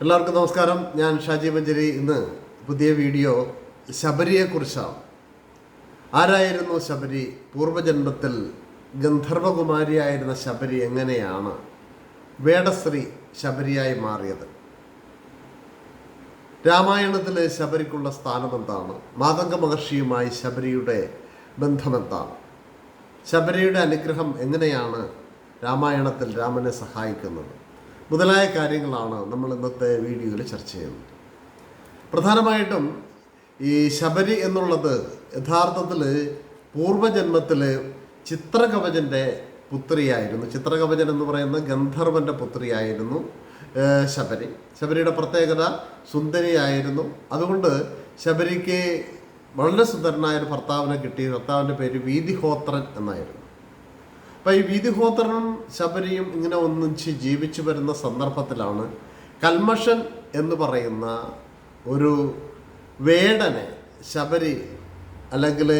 എല്ലാവർക്കും നമസ്കാരം. ഞാൻ ഷാജി മഞ്ചേരി. ഇന്ന് പുതിയ വീഡിയോ ശബരിയെക്കുറിച്ചാണ്. ആരായിരുന്നു ശബരി? പൂർവ്വജന്മത്തിൽ ഗന്ധർവകുമാരിയായിരുന്ന ശബരി എങ്ങനെയാണ് വേടശ്രീ ശബരിയായി മാറിയത്? രാമായണത്തിൽ ശബരിക്കുള്ള സ്ഥാനമെന്താണ്? മാതംഗ മഹർഷിയുമായി ശബരിയുടെ ബന്ധമെന്താണ്? ശബരിയുടെ അനുഗ്രഹം എങ്ങനെയാണ് രാമായണത്തിൽ രാമനെ സഹായിക്കുന്നത്? മുതലായ കാര്യങ്ങളാണ് നമ്മൾ ഇന്നത്തെ വീഡിയോയിൽ ചർച്ച ചെയ്യുന്നത്. പ്രധാനമായിട്ടും ഈ ശബരി എന്നുള്ളത് യഥാർത്ഥത്തിൽ പൂർവ്വജന്മത്തിൽ ചിത്രകവചൻ്റെ പുത്രിയായിരുന്നു. ചിത്രകവചൻ എന്ന് പറയുന്ന ഗന്ധർവൻ്റെ പുത്രിയായിരുന്നു ശബരി. ശബരിയുടെ പ്രത്യേകത സുന്ദരിയായിരുന്നു. അതുകൊണ്ട് ശബരിക്ക് വളരെ സുന്ദരനായൊരു ഭർത്താവിനെ കിട്ടി. ഭർത്താവിൻ്റെ പേര് വീതിഹോത്രൻ എന്നായിരുന്നു. അപ്പോൾ ഈ വീതിഹോത്രനും ശബരിയും ഇങ്ങനെ ഒന്നിച്ച് ജീവിച്ചു വരുന്ന സന്ദർഭത്തിലാണ് കൽമഷൻ എന്ന് പറയുന്ന ഒരു വേടനെ ശബരി അല്ലെങ്കിൽ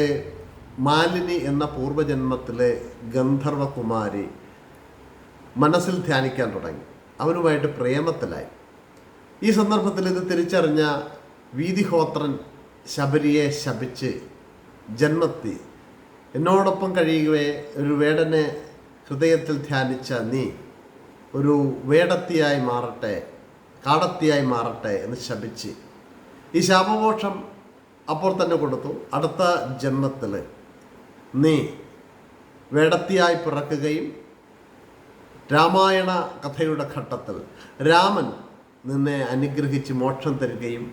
മാലിനി എന്ന പൂർവ്വജന്മത്തിലെ ഗന്ധർവകുമാരി മനസ്സിൽ ധ്യാനിക്കാൻ തുടങ്ങി. അവനുമായിട്ട് പ്രേമത്തിലായി. ഈ സന്ദർഭത്തിൽ ഇത് തിരിച്ചറിഞ്ഞ വീതിഹോത്രൻ ശബരിയെ ശപിച്ച് ജന്മത്തി എന്നോടൊപ്പം കഴിയുകയെ ഒരു വേടനെ ഹൃദയത്തിൽ ധ്യാനിച്ച നീ ഒരു വേടത്തിയായി മാറട്ടെ, കാടത്തിയായി മാറട്ടെ എന്ന് ശപിച്ച് ഈ ശാപമോക്ഷം അപ്പോൾ തന്നെ കൊടുത്തു. അടുത്ത ജന്മത്തിൽ നീ വേടത്തിയായി പിറക്കുകയും രാമായണ കഥയുടെ ഘട്ടത്തിൽ രാമൻ നിന്നെ അനുഗ്രഹിച്ച് മോക്ഷം തരികയും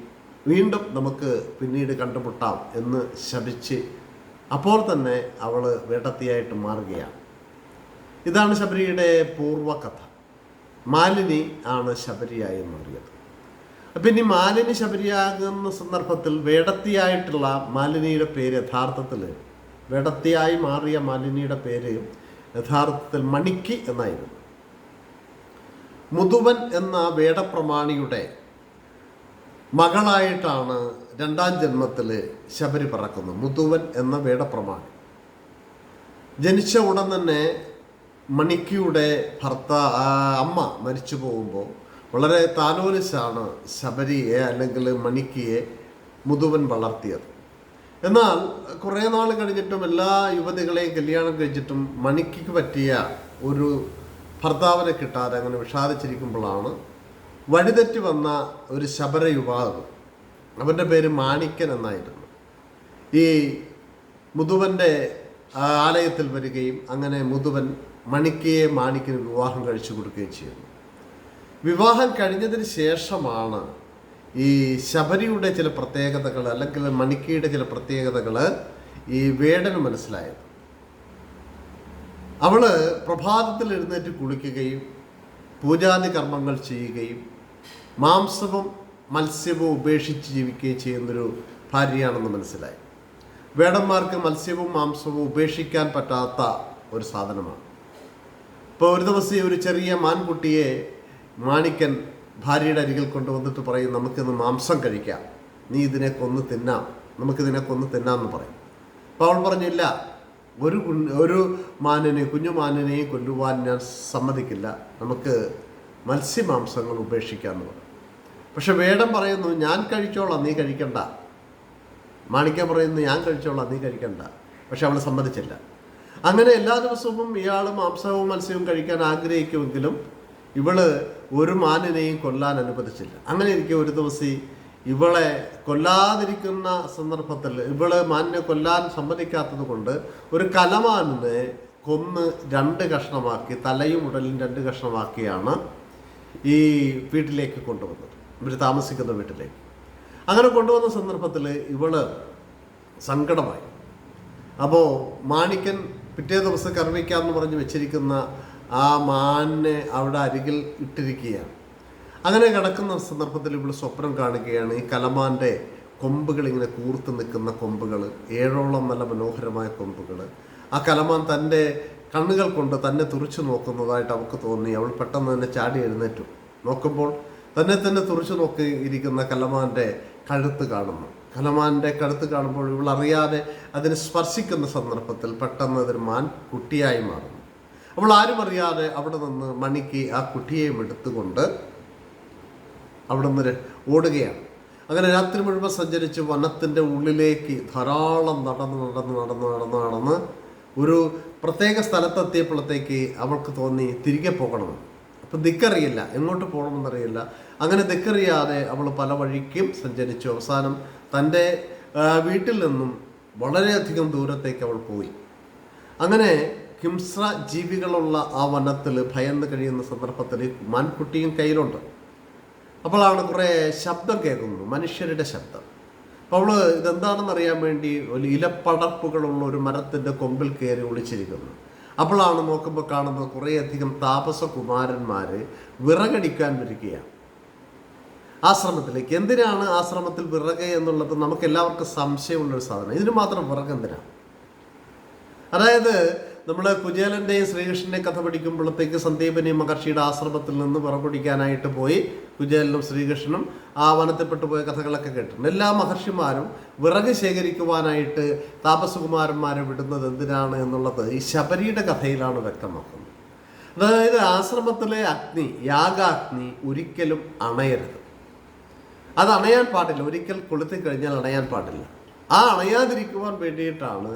വീണ്ടും നമുക്ക് പിന്നീട് കണ്ടുമുട്ടാം എന്ന് ശപിച്ച് അപ്പോൾ തന്നെ അവൾ വേടത്തിയായിട്ട് മാറുകയാണ്. ഇതാണ് ശബരിയുടെ പൂർവ്വകഥ. മാലിനി ആണ് ശബരിയായി മാറിയത്. അപ്പം ഇനി മാലിനി ശബരിയാകുന്ന സന്ദർഭത്തിൽ വേടത്തിയായിട്ടുള്ള മാലിനിയുടെ പേര് യഥാർത്ഥത്തിൽ വേടത്തിയായി മാറിയ മാലിനിയുടെ പേര് യഥാർത്ഥത്തിൽ മണിക്ക് എന്നായിരുന്നു. മുതുവൻ എന്ന വേടപ്രമാണിയുടെ മകളായിട്ടാണ് രണ്ടാം ജന്മത്തിൽ ശബരി പറക്കുന്നത്. മുതുവൻ എന്ന വേടപ്രമാണി ജനിച്ച ഉടൻ തന്നെ മണിക്കിയുടെ അമ്മ മരിച്ചു പോകുമ്പോൾ വളരെ താലോലിച്ചാണ് ശബരിയെ അല്ലെങ്കിൽ മണിക്കിയെ മുതുവൻ വളർത്തിയത്. എന്നാൽ കുറേ നാൾ കഴിഞ്ഞിട്ടും എല്ലാ യുവതികളെയും കല്യാണം കഴിച്ചിട്ടും മണിക്കിക്ക് പറ്റിയ ഒരു ഭർത്താവിനെ കിട്ടാതെ അങ്ങനെ വിഷാദിച്ചിരിക്കുമ്പോഴാണ് വഴിതെറ്റി വന്ന ഒരു ശബര യുവാവ്, അവൻ്റെ പേര് മാണിക്കൻ എന്നായിരുന്നു, ഈ മുതുവൻ്റെ ആലയത്തിൽ വരികയും അങ്ങനെ മുതുവൻ മണിക്കയെ മാണിക്കന് വിവാഹം കഴിച്ചു കൊടുക്കുകയും ചെയ്യുന്നു. വിവാഹം കഴിഞ്ഞതിന് ശേഷമാണ് ഈ ശബരിയുടെ ചില പ്രത്യേകതകൾ അല്ലെങ്കിൽ മണിക്കയുടെ ചില പ്രത്യേകതകൾ ഈ വേടന് മനസ്സിലായത്. അവള് പ്രഭാതത്തിൽ എഴുന്നേറ്റ് കുളിക്കുകയും പൂജാതി കർമ്മങ്ങൾ ചെയ്യുകയും മാംസവും മത്സ്യവും ഉപേക്ഷിച്ച് ജീവിക്കുകയും ചെയ്യുന്നൊരു ഭാര്യയാണെന്ന് മനസ്സിലായി. വേടന്മാർക്ക് മത്സ്യവും മാംസവും ഉപേക്ഷിക്കാൻ പറ്റാത്ത ഒരു സാധനമാണ്. ഇപ്പോൾ ഒരു ദിവസം ഒരു ചെറിയ മാൻകുട്ടിയെ മാണിക്കൻ ഭാര്യയുടെ അരികിൽ കൊണ്ടുവന്നിട്ട് പറയും, നമുക്കിന്ന് മാംസം കഴിക്കാം, നീ ഇതിനെ കൊന്ന് തിന്നാം, നമുക്കിതിനെ കൊന്ന് തിന്നാമെന്ന് പറയും. അപ്പോൾ അവൾ പറഞ്ഞില്ല, ഒരു കുഞ്ഞു മാനിനെയും കൊല്ലുവാൻ ഞാൻ സമ്മതിക്കില്ല, നമുക്ക് മത്സ്യമാംസങ്ങൾ ഉപേക്ഷിക്കാമെന്ന് പറയും. പക്ഷെ വേടൻ പറയുന്നു, ഞാൻ കഴിച്ചോളാം, നീ കഴിക്കണ്ട. മാണിക്യൻ പറയുന്നു, ഞാൻ കഴിച്ചോളാം, നീ കഴിക്കണ്ട. പക്ഷെ അവൾ സമ്മതിച്ചില്ല. അങ്ങനെ എല്ലാ ദിവസവും ഇയാൾ മാംസവും മത്സ്യവും കഴിക്കാൻ ആഗ്രഹിക്കുമെങ്കിലും ഇവള് ഒരു മാനിനെയും കൊല്ലാൻ അനുവദിച്ചില്ല. അങ്ങനെ ഇരിക്കെ ഒരു ദിവസം ഇവളെ കൊല്ലാതിരിക്കുന്ന സന്ദർഭത്തിൽ ഇവള് മാനിനെ കൊല്ലാൻ സമ്മതിക്കാത്തത് കൊണ്ട് ഒരു കലമാനിനെ കൊന്ന് 2 കഷ്ണമാക്കി, തലയും ഉടലും 2 കഷ്ണമാക്കിയാണ് ഈ വീട്ടിലേക്ക് കൊണ്ടുവന്നത്, ഇവർ താമസിക്കുന്ന വീട്ടിലേക്ക്. അങ്ങനെ കൊണ്ടുവന്ന സന്ദർഭത്തിൽ ഇവള് സങ്കടമായി. അപ്പോൾ മാണിക്കൻ പിറ്റേ ദിവസം കർമ്മിക്കാമെന്ന് പറഞ്ഞ് വെച്ചിരിക്കുന്ന ആ മാനിനെ അവിടെ അരികിൽ ഇട്ടിരിക്കുകയാണ്. അങ്ങനെ കിടക്കുന്ന സന്ദർഭത്തിൽ ഇവൾ സ്വപ്നം കാണുകയാണ്. ഈ കലമാൻ്റെ കൊമ്പുകൾ ഇങ്ങനെ കൂർത്ത് നിൽക്കുന്ന കൊമ്പുകൾ, 7ഓളം നല്ല മനോഹരമായ കൊമ്പുകൾ. ആ കലമാൻ തൻ്റെ കണ്ണുകൾ കൊണ്ട് തന്നെ തുറിച്ചു നോക്കുന്നതായിട്ട് അവൾക്ക് തോന്നി. അവൾ പെട്ടെന്ന് തന്നെ ചാടി എഴുന്നേറ്റു. നോക്കുമ്പോൾ തന്നെ തുറിച്ചു നോക്കിയിരിക്കുന്ന കലമാൻ്റെ കഴുത്ത് കാണുന്നു. കലമാൻ്റെ കഴുത്ത് കാണുമ്പോൾ ഇവൾ അറിയാതെ അതിനെ സ്പർശിക്കുന്ന സന്ദർഭത്തിൽ പെട്ടെന്ന് അതൊരു മാൻ കുട്ടിയായി മാറുന്നു. അവൾ ആരും അറിയാതെ അവിടെ നിന്ന് മണിക്ക് ആ കുട്ടിയെയും എടുത്തുകൊണ്ട് അവിടുന്ന് ഓടുകയാണ്. അങ്ങനെ രാത്രി മുഴുവൻ സഞ്ചരിച്ച് വനത്തിൻ്റെ ഉള്ളിലേക്ക് ധാരാളം നടന്ന് ഒരു പ്രത്യേക സ്ഥലത്തെത്തിയപ്പോഴത്തേക്ക് അവൾക്ക് തോന്നി തിരികെ പോകണമെന്ന്. അപ്പം ദിക്കറിയില്ല, എങ്ങോട്ട് പോകണമെന്നറിയില്ല. അങ്ങനെ ദിക്കറിയാതെ അവൾ പല വഴിക്കും സഞ്ചരിച്ചു. അവസാനം തൻ്റെ വീട്ടിൽ നിന്നും വളരെയധികം ദൂരത്തേക്ക് അവൾ പോയി. അങ്ങനെ ഹിംസ്ര ജീവികളുള്ള ആ വനത്തിൽ ഭയന്ന് കഴിയുന്ന സന്ദർഭത്തിൽ മാൻകുട്ടിയും കയ്യിലുണ്ട്. അപ്പോഴാണ് കുറേ ശബ്ദം കേൾക്കുന്നത്, മനുഷ്യരുടെ ശബ്ദം. അപ്പോൾ അവൾ ഇതെന്താണെന്ന് അറിയാൻ വേണ്ടി ഒരു ഇലപ്പടർപ്പുകളുള്ള ഒരു മരത്തിൻ്റെ കൊമ്പിൽ കയറി ഒളിച്ചിരിക്കുന്നു. അപ്പോഴാണ് നോക്കുമ്പോൾ കാണുന്നത് കുറേയധികം താപസകുമാരന്മാർ വിറകടിക്കാൻ വരികയാണ് ആശ്രമത്തിലേക്ക്. എന്തിനാണ് ആശ്രമത്തിൽ വിറക് എന്നുള്ളത് നമുക്ക് എല്ലാവർക്കും സംശയമുള്ളൊരു സാധനം. ഇതിന് മാത്രം വിറക് എന്തിനാണ്? അതായത് നമ്മൾ കുചേലൻ്റെയും ശ്രീകൃഷ്ണൻ്റെയും കഥ പഠിക്കുമ്പോഴത്തേക്ക് സന്ദീപനി മഹർഷിയുടെ ആശ്രമത്തിൽ നിന്ന് വിറകൊടിക്കാനായിട്ട് പോയി കുചേലനും ശ്രീകൃഷ്ണനും ആ വനത്തിൽപ്പെട്ടു പോയ കഥകളൊക്കെ കേട്ടിട്ടുണ്ട്. എല്ലാ മഹർഷിമാരും വിറക് ശേഖരിക്കുവാനായിട്ട് താപസകുമാരന്മാരെ വിടുന്നത് എന്തിനാണ് എന്നുള്ളത് ഈ ശബരിയുടെ കഥയിലാണ് വ്യക്തമാക്കുന്നത്. അതായത് ആശ്രമത്തിലെ അഗ്നി, യാഗാഗ്നി ഒരിക്കലും അണയരുത്. അത് അണയാൻ പാടില്ല. ഒരിക്കൽ കൊളുത്തി കഴിഞ്ഞാൽ അണയാൻ പാടില്ല. ആ അണയാതിരിക്കുവാൻ വേണ്ടിയിട്ടാണ്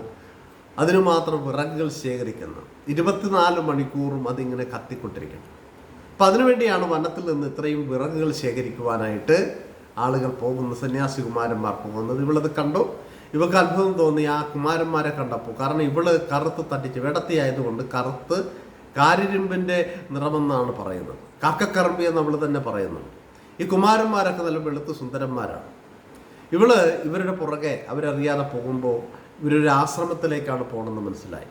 അതിനു മാത്രം വിറകുകൾ ശേഖരിക്കുന്നത്. 24 മണിക്കൂറും അതിങ്ങനെ കത്തിക്കൊണ്ടിരിക്കണം. അപ്പം അതിനുവേണ്ടിയാണ് വനത്തിൽ നിന്ന് ഇത്രയും വിറകുകൾ ശേഖരിക്കുവാനായിട്ട് ആളുകൾ പോകുന്നത്, സന്യാസികുമാരന്മാർ പോകുന്നത്. ഇവളത് കണ്ടു. ഇവൾക്ക് അത്ഭുതം തോന്നി ആ കുമാരന്മാരെ കണ്ടപ്പോൾ. കാരണം ഇവള് കറുത്ത് തട്ടിച്ച് വേടത്തിയായതുകൊണ്ട് കറുത്ത് കാരിരുമ്പിൻ്റെ നിറമെന്നാണ് പറയുന്നത്. കാക്കക്കറമ്പി എന്ന് അവൾ തന്നെ പറയുന്നുണ്ട്. ഈ കുമാരന്മാരൊക്കെ നല്ല വെളുത്ത് സുന്ദരന്മാരാണ്. ഇവരുടെ പുറകെ അവരറിയാതെ പോകുമ്പോൾ ഇവരൊരു ആശ്രമത്തിലേക്കാണ് പോകണമെന്ന് മനസ്സിലായി.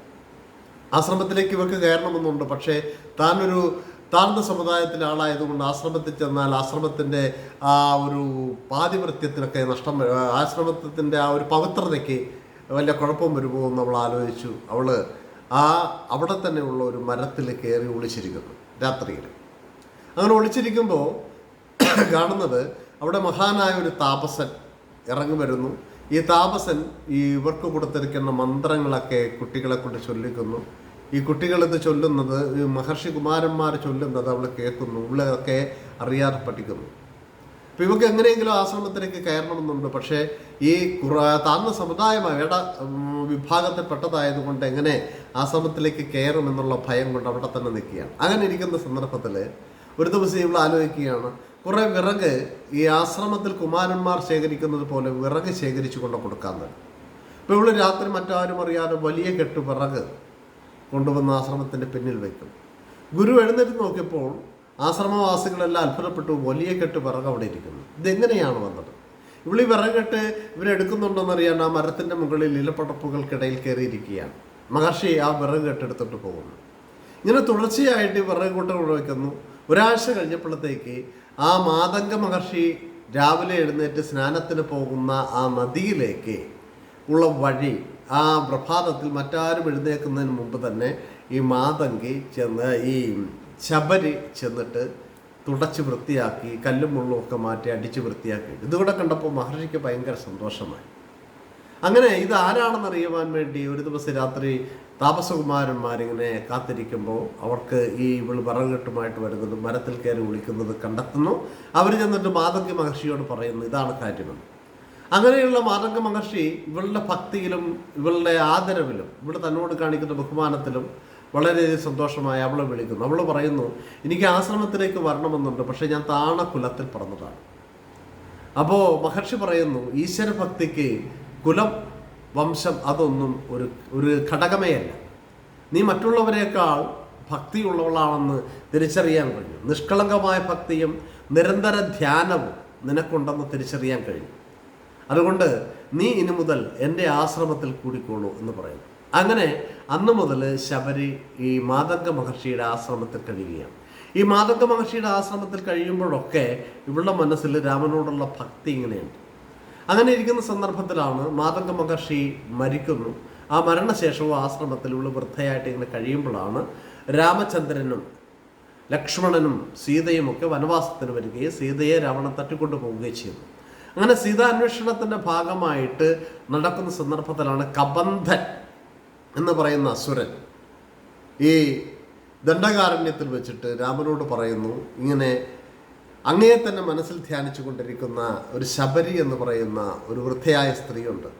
ആശ്രമത്തിലേക്ക് ഇവർക്ക് കയറണമെന്നുണ്ട്. പക്ഷേ താനൊരു താഴ്ന്ന സമുദായത്തിലെ ആളായതുകൊണ്ട് ആശ്രമത്തിൽ ചെന്നാൽ ആശ്രമത്തിൻ്റെ ആ ഒരു പാതിവൃത്യത്തിനൊക്കെ നഷ്ടം വരും. ആശ്രമത്തിൻ്റെ ആ ഒരു പവിത്രതയ്ക്ക് വലിയ കുഴപ്പം വരുമോ എന്ന് അവൾ ആലോചിച്ചു. അവൾ അവിടെ തന്നെയുള്ള ഒരു മരത്തിൽ കയറി ഒളിച്ചിരിക്കുന്നു രാത്രിയിൽ. അങ്ങനെ ഒളിച്ചിരിക്കുമ്പോൾ കാണുന്നത് അവിടെ മഹാനായ ഒരു താപസൻ ഇറങ്ങി വരുന്നു. ഈ താപസൻ ഇവർക്ക് കൊടുത്തിരിക്കുന്ന മന്ത്രങ്ങളൊക്കെ കുട്ടികളെ കൊണ്ട് ചൊല്ലിക്കുന്നു. ഈ കുട്ടികളിത് ചൊല്ലുന്നത്, ഈ മഹർഷി കുമാരന്മാർ ചൊല്ലുന്നത് അവൾ കേൾക്കുന്നു. ഉള്ളതൊക്കെ അറിയാതെ പഠിക്കുന്നു. അപ്പോൾ ഇവർക്ക് എങ്ങനെയെങ്കിലും ആശ്രമത്തിലേക്ക് കയറണമെന്നുണ്ട്. പക്ഷേ ഈ താഴ്ന്ന സമുദായമായ വിഭാഗത്തിൽപ്പെട്ടതായതുകൊണ്ട് എങ്ങനെ ആശ്രമത്തിലേക്ക് കയറുമെന്നുള്ള ഭയം കൊണ്ട് അവിടെ തന്നെ നിൽക്കുകയാണ്. അങ്ങനെ ഇരിക്കുന്ന സന്ദർഭത്തിൽ ഒരു ദിവസം ഇവൾ ആലോചിക്കുകയാണ്, കുറേ വിറക് ഈ ആശ്രമത്തിൽ കുമാരന്മാർ ശേഖരിക്കുന്നത് പോലെ വിറക് ശേഖരിച്ചു കൊണ്ട് കൊടുക്കാൻ തന്നെ. അപ്പോൾ ഇവള് രാത്രി മറ്റാരും അറിയാതെ വലിയ കെട്ട് വിറക് കൊണ്ടുവന്ന് ആശ്രമത്തിൻ്റെ പിന്നിൽ വയ്ക്കും. ഗുരു എഴുന്നേറ്റ് നോക്കിയപ്പോൾ ആശ്രമവാസികളെല്ലാം അത്ഭുതപ്പെട്ടു. വലിയ കെട്ട് വിറക് അവിടെ ഇരിക്കുന്നു. ഇതെങ്ങനെയാണ് വന്നത്? ഇവളീ വിറകെട്ട് ഇവരെടുക്കുന്നുണ്ടെന്നറിയാൻ ആ മരത്തിൻ്റെ മുകളിൽ ഇലപ്പടപ്പുകൾക്കിടയിൽ കയറിയിരിക്കുകയാണ്. മഹർഷി ആ വിറക് കെട്ടെടുത്തിട്ട് പോകുന്നു. ഇങ്ങനെ തുടർച്ചയായിട്ട് വിറക് കൂട്ടങ്ങൾ വയ്ക്കുന്നു. ഒരാഴ്ച കഴിഞ്ഞപ്പോഴത്തേക്ക് ആ മാതംഗ മഹർഷി രാവിലെ എഴുന്നേറ്റ് സ്നാനത്തിന് പോകുന്ന ആ നദിയിലേക്ക് ഉള്ള വഴി ആ പ്രഭാതത്തിൽ മറ്റാരും എഴുന്നേൽക്കുന്നതിന് മുമ്പ് തന്നെ ഈ മാതങ്കി ചെന്ന് ഈ ശബരി ചെന്നിട്ട് തുടച്ച് വൃത്തിയാക്കി കല്ലും മുള്ളും ഒക്കെ മാറ്റി അടിച്ച് വൃത്തിയാക്കി. ഇതുകൂടെ കണ്ടപ്പോൾ മഹർഷിക്ക് ഭയങ്കര സന്തോഷമായി. അങ്ങനെ ഇത് ആരാണെന്നറിയുവാൻ വേണ്ടി ഒരു ദിവസം രാത്രി താപസകുമാരന്മാരിങ്ങനെ കാത്തിരിക്കുമ്പോൾ അവർക്ക് ഈ ഇവൾ വിറകെട്ടുമായിട്ട് വരുന്നത്, മരത്തിൽ കയറി വിളിക്കുന്നത് കണ്ടെത്തുന്നു. അവർ ചെന്നിട്ട് മാതംഗ മഹർഷിയോട് പറയുന്നു ഇതാണ് കാര്യമെന്ന്. അങ്ങനെയുള്ള മാതംഗ മഹർഷി ഇവളുടെ ഭക്തിയിലും ഇവളുടെ ആദരവിലും ഇവൾ തന്നോട് കാണിക്കുന്ന ബഹുമാനത്തിലും വളരെയധികം സന്തോഷമായി അവളെ വിളിക്കുന്നു. അവൾ പറയുന്നു, എനിക്ക് ആശ്രമത്തിലേക്ക് വരണമെന്നുണ്ട്, പക്ഷേ ഞാൻ താണ കുലത്തിൽ പറഞ്ഞതാണ്. അപ്പോൾ മഹർഷി പറയുന്നു, ഈശ്വരഭക്തിക്ക് കുലം, വംശം അതൊന്നും ഒരു ഘടകമേ അല്ല. നീ മറ്റുള്ളവരെക്കാൾ ഭക്തിയുള്ളവളാണെന്ന് തിരിച്ചറിയാൻ കഴിയും. നിഷ്കളങ്കമായ ഭക്തിയും നിരന്തര ധ്യാനവും നിനക്കുണ്ടെന്ന് തിരിച്ചറിയാൻ കഴിയും. അതുകൊണ്ട് നീ ഇനി മുതൽ എൻ്റെ ആശ്രമത്തിൽ കൂടിക്കോളൂ എന്ന് പറയുന്നു. അങ്ങനെ അന്ന് മുതൽ ശബരി ഈ മാതംഗ മഹർഷിയുടെ ആശ്രമത്തിൽ കഴിയുകയാണ്. ഈ മാതംഗ മഹർഷിയുടെ ആശ്രമത്തിൽ കഴിയുമ്പോഴൊക്കെ ഇവളുടെ മനസ്സിൽ രാമനോടുള്ള ഭക്തി ഇങ്ങനെയുണ്ട്. അങ്ങനെ ഇരിക്കുന്ന സന്ദർഭത്തിലാണ് മാതംഗ മഹർഷി മരിക്കുന്നു. ആ മരണശേഷവും ആശ്രമത്തിൽ ഇവൾ വൃദ്ധയായിട്ട് ഇങ്ങനെ കഴിയുമ്പോഴാണ് രാമചന്ദ്രനും ലക്ഷ്മണനും സീതയും ഒക്കെ വനവാസത്തിന് വരികയും സീതയെ രാവണൻ തട്ടിക്കൊണ്ടു പോവുകയും ചെയ്യുന്നു. അങ്ങനെ സീതാന്വേഷണത്തിൻ്റെ ഭാഗമായിട്ട് നടക്കുന്ന സന്ദർഭത്തിലാണ് കബന്ധൻ എന്ന് പറയുന്ന അസുരൻ ഈ ദണ്ഡകാരണ്യത്തിൽ വെച്ചിട്ട് രാമനോട് പറയുന്നു, ഇങ്ങനെ അങ്ങയെ തന്നെ മനസ്സിൽ ധ്യാനിച്ചു കൊണ്ടിരിക്കുന്ന ഒരു ശബരി എന്ന് പറയുന്ന ഒരു വൃദ്ധയായ സ്ത്രീയുണ്ട്.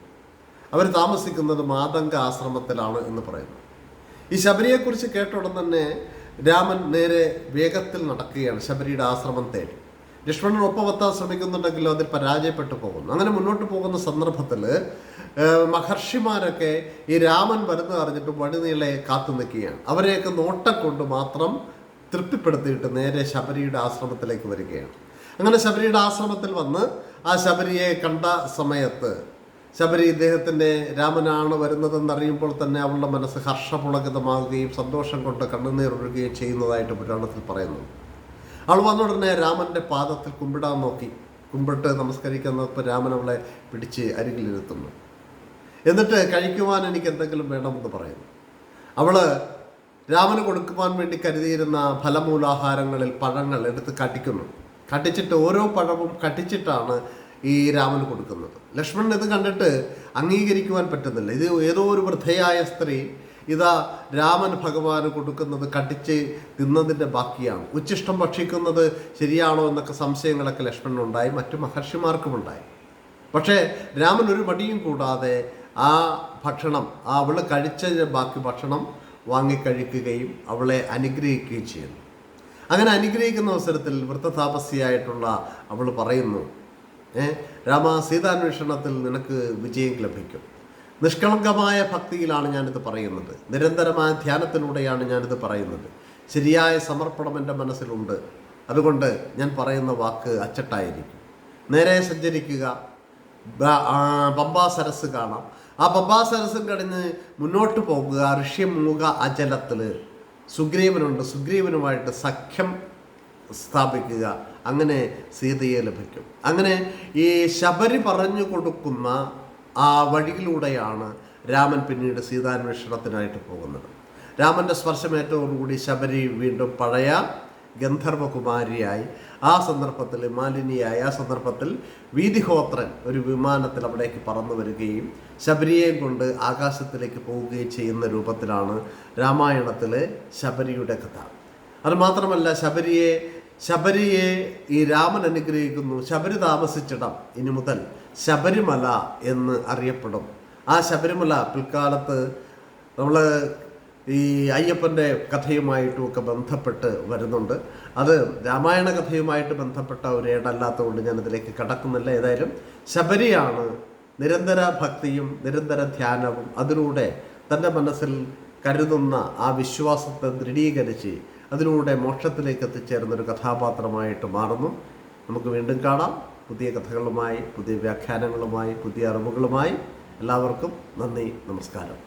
അവർ താമസിക്കുന്നത് മാതംഗ ആശ്രമത്തിലാണ് എന്ന് പറയുന്നു. ഈ ശബരിയെക്കുറിച്ച് കേട്ട ഉടൻ തന്നെ രാമൻ നേരെ വേഗത്തിൽ നടക്കുകയാണ് ശബരിയുടെ ആശ്രമം തേടി. ലക്ഷ്മണൻ ഒപ്പമെത്താൻ ശ്രമിക്കുന്നുണ്ടെങ്കിലും അതിൽ പരാജയപ്പെട്ടു പോകുന്നു. അങ്ങനെ മുന്നോട്ട് പോകുന്ന സന്ദർഭത്തിൽ മഹർഷിമാരൊക്കെ ഈ രാമൻ വരുന്നത് അറിഞ്ഞിട്ട് വഴിനീളെ കാത്തു നിൽക്കുകയാണ്. അവരെയൊക്കെ നോട്ടം കൊണ്ട് മാത്രം തൃപ്തിപ്പെടുത്തിയിട്ട് നേരെ ശബരിയുടെ ആശ്രമത്തിലേക്ക് വരികയാണ്. അങ്ങനെ ശബരിയുടെ ആശ്രമത്തിൽ വന്ന് ആ ശബരിയെ കണ്ട സമയത്ത് ശബരി ഇദ്ദേഹത്തിൻ്റെ രാമനാണ് വരുന്നതെന്നറിയുമ്പോൾ തന്നെ അവളുടെ മനസ്സ് ഹർഷപുളകിതമാകുകയും സന്തോഷം കൊണ്ട് കണ്ണുനീരൊഴുകുകയും ചെയ്യുന്നതായിട്ട് പുരാണത്തിൽ പറയുന്നു. അവൾ വന്ന ഉടനെ രാമൻ്റെ പാദത്തിൽ കുമ്പിടാൻ നോക്കി. കുമ്പിട്ട് നമസ്കരിക്കുന്നപ്പോൾ രാമൻ അവളെ പിടിച്ച് അരികിലിരുത്തുന്നു. എന്നിട്ട് കഴിക്കുവാൻ എനിക്ക് എന്തെങ്കിലും വേണമെന്ന് പറയുന്നു. അവൾ രാമന് കൊടുക്കുവാൻ വേണ്ടി കരുതിയിരുന്ന ഫലമൂലാഹാരങ്ങളിൽ പഴങ്ങൾ എടുത്ത് കടിക്കുന്നു. കടിച്ചിട്ട് ഓരോ പഴവും കടിച്ചിട്ടാണ് ഈ രാമന് കൊടുക്കുന്നത്. ലക്ഷ്മണൻ ഇത് കണ്ടിട്ട് അംഗീകരിക്കുവാൻ പറ്റുന്നില്ല. ഇത് ഏതോ ഒരു വൃദ്ധയായ സ്ത്രീ ഇതാ രാമൻ ഭഗവാന് കൊടുക്കുന്നത് കടിച്ച് തിന്നതിൻ്റെ ബാക്കിയാണ്. ഉച്ഛിഷ്ടം ഭക്ഷിക്കുന്നത് ശരിയാണോ എന്നൊക്കെ സംശയങ്ങളൊക്കെ ലക്ഷ്മണനുണ്ടായി, മറ്റു മഹർഷിമാർക്കുമുണ്ടായി. പക്ഷേ രാമൻ ഒരു മടിയും കൂടാതെ ആ ഭക്ഷണം അവൾ കഴിച്ചതിൻ്റെ ബാക്കി ഭക്ഷണം വാങ്ങിക്കഴിക്കുകയും അവളെ അനുഗ്രഹിക്കുകയും ചെയ്യുന്നു. അങ്ങനെ അനുഗ്രഹിക്കുന്ന അവസരത്തിൽ വൃദ്ധതാപസ്യായിട്ടുള്ള അവൾ പറയുന്നു, രാമ, സീതാന്വേഷണത്തിൽ നിനക്ക് വിജയം ലഭിക്കും. നിഷ്കളങ്കമായ ഭക്തിയിലാണ് ഞാനിത് പറയുന്നത്. നിരന്തരമായ ധ്യാനത്തിലൂടെയാണ് ഞാനിത് പറയുന്നത്. ശരിയായ സമർപ്പണം എൻ്റെ മനസ്സിലുണ്ട്. അതുകൊണ്ട് ഞാൻ പറയുന്ന വാക്ക് അച്ചട്ടായിരിക്കും. നേരെ സഞ്ചരിക്കുക. പമ്പാ സരസ് കാണാം. ആ പമ്പാ സരസും കഴിഞ്ഞ് മുന്നോട്ട് പോകുക. ഋഷ്യമൂക അജലത്തിൽ സുഗ്രീവനുണ്ട്. സുഗ്രീവനുമായിട്ട് സഖ്യം സ്ഥാപിക്കുക. അങ്ങനെ സീതയെ ലഭിക്കും. അങ്ങനെ ഈ ശബരി പറഞ്ഞു കൊടുക്കുന്ന ആ വഴിയിലൂടെയാണ് രാമൻ പിന്നീട് സീതാന്വേഷണത്തിനായിട്ട് പോകുന്നത്. രാമൻ്റെ സ്പർശമേറ്റതോടുകൂടി ശബരി വീണ്ടും പഴയ ഗന്ധർവകുമാരിയായി, ആ സന്ദർഭത്തിൽ മാലിനിയായി, ആ സന്ദർഭത്തിൽ വീതിഹോത്രൻ ഒരു വിമാനത്തിൽ അവിടേക്ക് പറന്നു വരികയും ശബരിയെയും കൊണ്ട് ആകാശത്തിലേക്ക് പോവുകയും ചെയ്യുന്ന രൂപത്തിലാണ് രാമായണത്തിലെ ശബരിയുടെ കഥ. അതുമാത്രമല്ല, ശബരിയെ ഈ രാമൻ അനുഗ്രഹിക്കുന്നു. ശബരി താമസിച്ചിടം ഇനി മുതൽ ശബരിമല എന്ന് അറിയപ്പെടും. ആ ശബരിമല പിൽക്കാലത്ത് നമ്മൾ ഈ അയ്യപ്പൻ്റെ കഥയുമായിട്ടുമൊക്കെ ബന്ധപ്പെട്ട് വരുന്നുണ്ട്. അത് രാമായണ കഥയുമായിട്ട് ബന്ധപ്പെട്ട ഒരു ഏടല്ലാത്തതുകൊണ്ട് ഞാനിതിലേക്ക് കടക്കുന്നില്ല. ഏതായാലും ശബരിയാണ് നിരന്തര ഭക്തിയും നിരന്തര ധ്യാനവും അതിലൂടെ തൻ്റെ മനസ്സിൽ കരുതുന്ന ആ വിശ്വാസത്തെ ദൃഢീകരിച്ച് അതിലൂടെ മോക്ഷത്തിലേക്ക് എത്തിച്ചേരുന്നൊരു കഥാപാത്രമായിട്ട് മാറുന്നു. നമുക്ക് വീണ്ടും കാണാം. പുതിയ കഥകളുമായി, പുതിയ വ്യാഖ്യാനങ്ങളുമായി, പുതിയ അറിവുകളുമായി. എല്ലാവർക്കും നന്ദി, നമസ്കാരം.